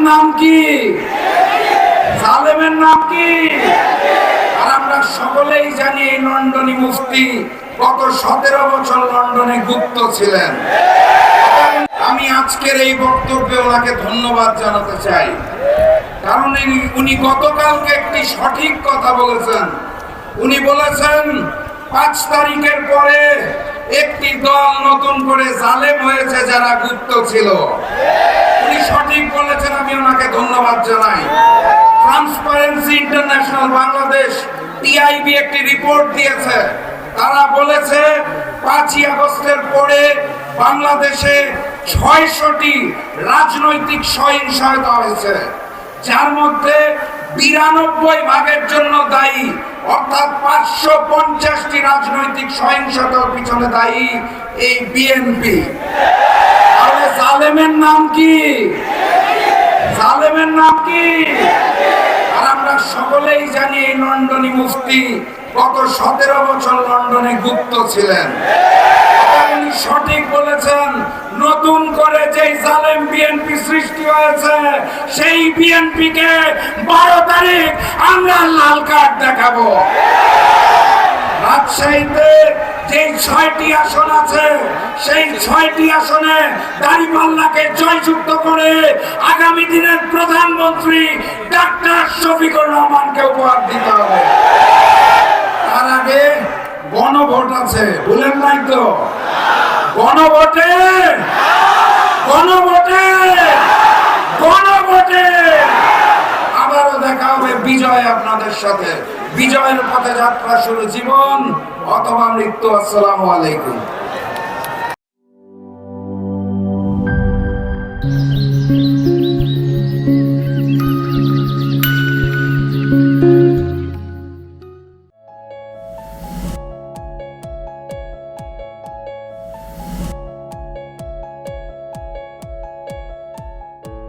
নাম কি? জালেমের নাম কি? আর আমরা সকলেই জানি এই লন্ডনী মুফতি গত 17 বছর লন্ডনে গুপ্ত ছিলেন। আমি আজকের এই বক্তব্যে ওনাকে ধন্যবাদ জানাতে চাই, কারণ উনি গতকালকে একটি সঠিক কথা বলেছেন। উনি বলেছেন 5 তারিখের পরে একটি দল নতুন করে জালেম হয়েছে যারা গুপ্ত ছিল। উনি সঠিক বলেছেন, আমি ওনাকে ধন্যবাদ জানাই। ট্রান্সপারেন্সি ইন্টারন্যাশনাল বাংলাদেশ টিআইবি একটি রিপোর্ট দিয়েছে। তারা বলেছে 5ই আগস্টের পরে বাংলাদেশে 600টি রাজনৈতিক সহিংসতা হয়েছে, যার মধ্যে 92% জন্য দায়ী, অর্থাৎ 550টি রাজনৈতিক সহিংসতার পিছনে দায়ী এই বিএনপি। তাহলে জালেমের নাম কি? জালেমের নাম কি? আর আমরা সকলেই জানি এই লন্ডনী মুফতি গত 17 বছর লন্ডনে গুপ্ত ছিলেন। উনি সঠিক বলেছেন, নতুন করে যেই জালেম বিএনপি সৃষ্টি হয়েছে সেই বিএনপি কে 12 তারিখ আমরা লাল কার্ড দেখাবো। রাজশাহীতে যে 6টি আসন আছে সেই 6টি আসনে দাঁড়িপাল্লাকে জয়যুক্ত করে আগামী দিনের প্রধানমন্ত্রী ডাক্তার শফিকুর রহমানকে উপহার দিতে হবে। তার আগে গণভোট আছে, ভুলেন নাই তো? গণভোটে গণভোটে গণভোটে আবারও দেখা হবে বিজয় আপনাদের সাথে। বিজয়ের পথে যাত্রা শুরু, জীবন অথবা মৃত্যু। আসসালামু আলাইকুম।